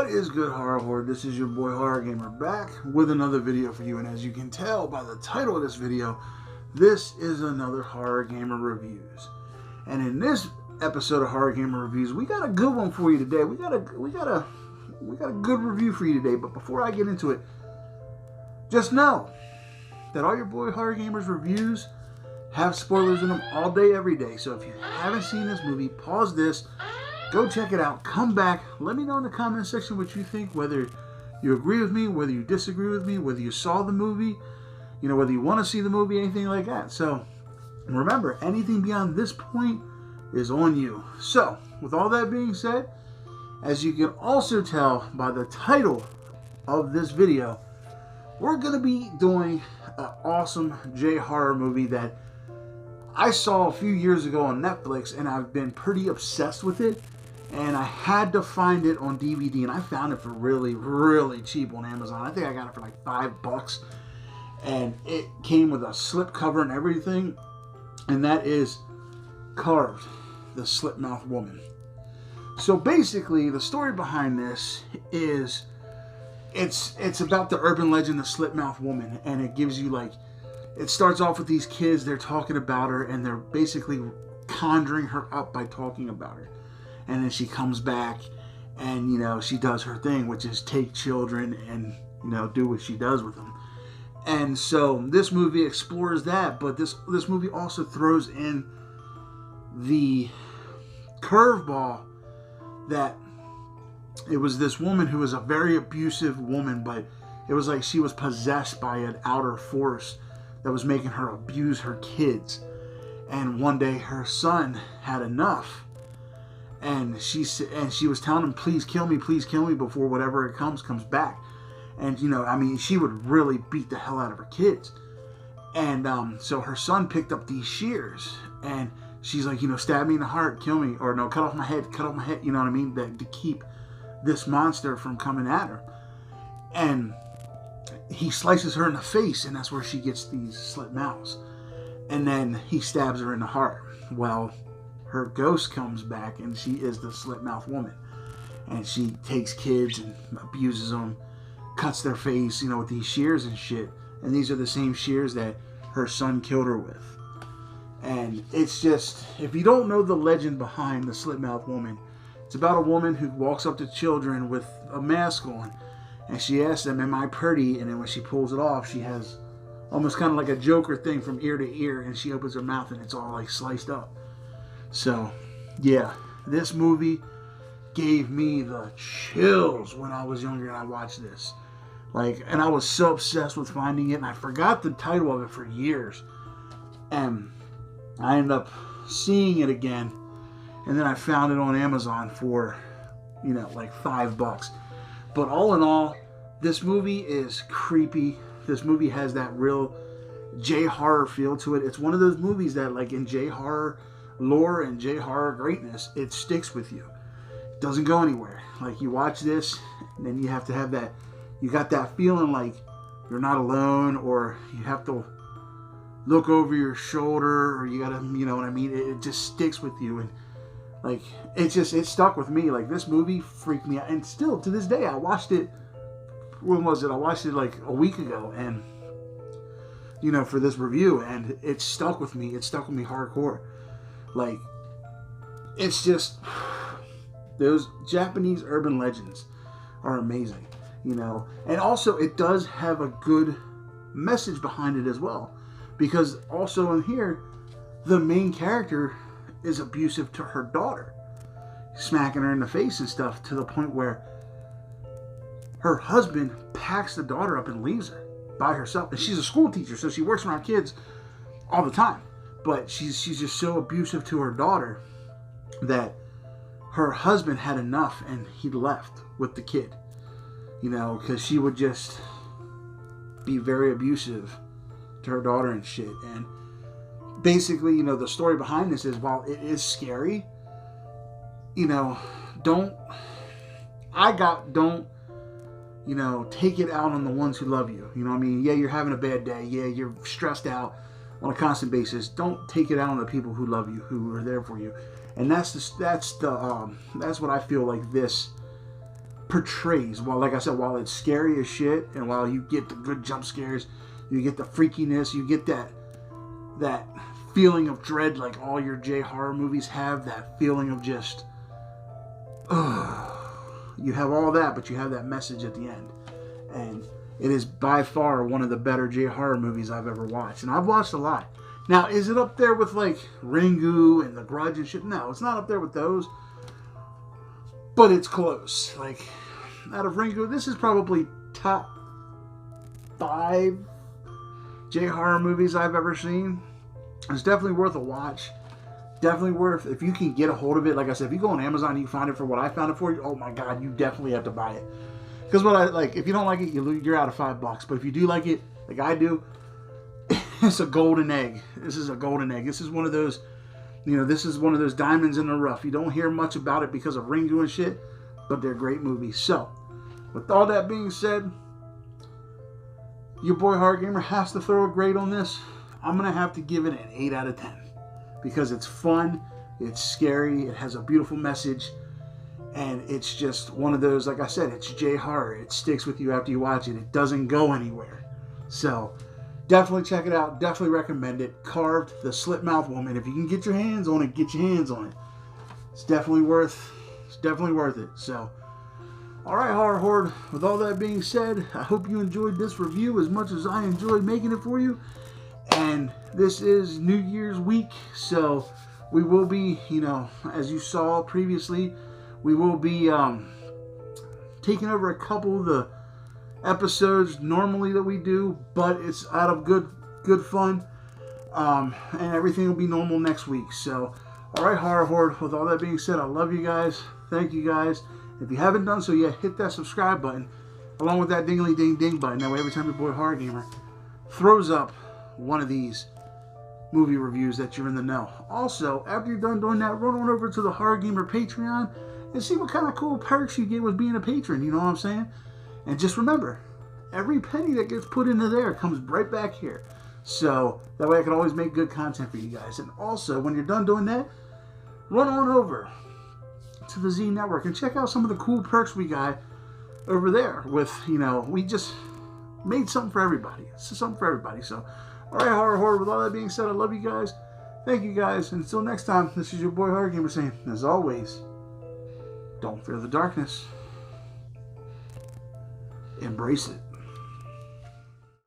What is good, horror horde? This is your boy Horror Gamer back with another video for you, and as you can tell by the title of this video, this is another Horror Gamer Reviews. And in this episode of Horror Gamer Reviews, we got a good one for you today. We got a good review for you today. But before I get into it, just know that all your boy Horror Gamers reviews have spoilers in them all day, every day. So if you haven't seen this movie, pause this. Go check it out. Come back. Let me know in the comment section what you think, whether you agree with me, whether you disagree with me, whether you saw the movie, whether you want to see the movie, anything like that. So remember, anything beyond this point is on you. So with all that being said, as you can also tell by the title of this video, we're going to be doing an awesome H0rr movie that I saw a few years ago on Netflix, and I've been pretty obsessed with it. And I had to find it on DVD, and I found it for really, really cheap on Amazon. I think I got it for like $5, and it came with a slipcover and everything, and that is Carved, the Slit Mouth Woman. So basically, the story behind this is it's about the urban legend, the Slit Mouth Woman, and it gives you it starts off with these kids, they're talking about her, and they're basically conjuring her up by talking about her. And then she comes back and, she does her thing, which is take children and, do what she does with them. And so this movie explores that, but this movie also throws in the curveball that it was this woman who was a very abusive woman, but it was like she was possessed by an outer force that was making her abuse her kids. And one day her son had enough. And she was telling him, please kill me before whatever it comes back. And, she would really beat the hell out of her kids. And so her son picked up these shears. And she's like, stab me in the heart, kill me. Or no, cut off my head, you know what I mean? To keep this monster from coming at her. And he slices her in the face, and that's where she gets these slit mouths. And then he stabs her in the heart. Well, her ghost comes back, and she is the Slit Mouth Woman. And she takes kids and abuses them, cuts their face, with these shears and shit. And these are the same shears that her son killed her with. And it's just, if you don't know the legend behind the Slit Mouth Woman, it's about a woman who walks up to children with a mask on, and she asks them, am I pretty? And then when she pulls it off, she has almost kind of like a Joker thing from ear to ear, and she opens her mouth and it's all sliced up. So, yeah, this movie gave me the chills when I was younger and I watched this. And I was so obsessed with finding it, and I forgot the title of it for years. And I ended up seeing it again, and then I found it on Amazon for, $5. But all in all, this movie is creepy. This movie has that real H0rr feel to it. It's one of those movies that, in H0rr lore and H0rr greatness, it sticks with you. It doesn't go anywhere. You watch this, and then you have to have that, you got that feeling like you're not alone, or you have to look over your shoulder, or you gotta, you know what I mean? It just sticks with you, and it stuck with me. This movie freaked me out, and still to this day, I watched it. When was it? I watched it a week ago, and for this review, and it stuck with me. It stuck with me hardcore. It's just, those Japanese urban legends are amazing, and also it does have a good message behind it as well, because also in here, the main character is abusive to her daughter, smacking her in the face and stuff, to the point where her husband packs the daughter up and leaves her by herself. And she's a school teacher, so she works around kids all the time. But she's just so abusive to her daughter that her husband had enough, and he left with the kid. Because she would just be very abusive to her daughter and shit. And basically, the story behind this is, while it is scary, don't take it out on the ones who love you. Yeah, you're having a bad day. Yeah, you're stressed out on a constant basis. Don't take it out on the people who love you, who are there for you. And that's what I feel like this portrays, while, like I said, while it's scary as shit, and while you get the good jump scares, you get the freakiness, you get that feeling of dread like all your H0rr movies have, that feeling of just, you have all that, but you have that message at the end. And it is by far one of the better H0rr movies I've ever watched. And I've watched a lot. Now, is it up there with like Ringu and The Grudge and shit? No, it's not up there with those. But it's close. Like, out of Ringu, this is probably top 5 H0rr movies I've ever seen. It's definitely worth a watch. Definitely worth, if you can get a hold of it. Like I said, if you go on Amazon, you find it for what I found it for. Oh my God, you definitely have to buy it. Because what I like, if you don't like it, you're out of $5. But if you do like it, like I do, it's a golden egg. This is a golden egg. This is one of those, you know, this is one of those diamonds in the rough. You don't hear much about it because of Ringu and shit, but they're great movies. So, with all that being said, your boy H0rr Gamer has to throw a grade on this. I'm going to have to give it an 8 out of 10. Because it's fun, it's scary, it has a beautiful message, and it's just one of those, like I said, it's H0rr. It sticks with you after you watch it. It doesn't go anywhere. So, definitely check it out. Definitely recommend it. Carved, the Slit Mouth Woman. If you can get your hands on it, get your hands on it. It's definitely worth it. So, alright, H0rr Horde, with all that being said, I hope you enjoyed this review as much as I enjoyed making it for you. And this is New Year's week, so we will be, you know, as you saw previously, we will be taking over a couple of the episodes normally that we do, but it's out of good fun, and everything will be normal next week. So, alright, H0rr Horde, with all that being said, I love you guys. Thank you guys. If you haven't done so yet, hit that subscribe button, along with that dingly ding ding button. That way, every time your boy H0rr Gamer throws up one of these movie reviews, that you're in the know. Also, after you're done doing that, run on over to the H0rr Gamer Patreon and see what kind of cool perks you get with being a patron. You know what I'm saying? And just remember, every penny that gets put into there comes right back here. So that way I can always make good content for you guys. And also, when you're done doing that, run on over to the Z Network and check out some of the cool perks we got over there. With, you know, we just made something for everybody. It's something for everybody. So, alright, H0rr Horde, with all that being said, I love you guys. Thank you guys. And until next time, this is your boy H0rr Gamer saying, as always, don't fear the darkness. Embrace it.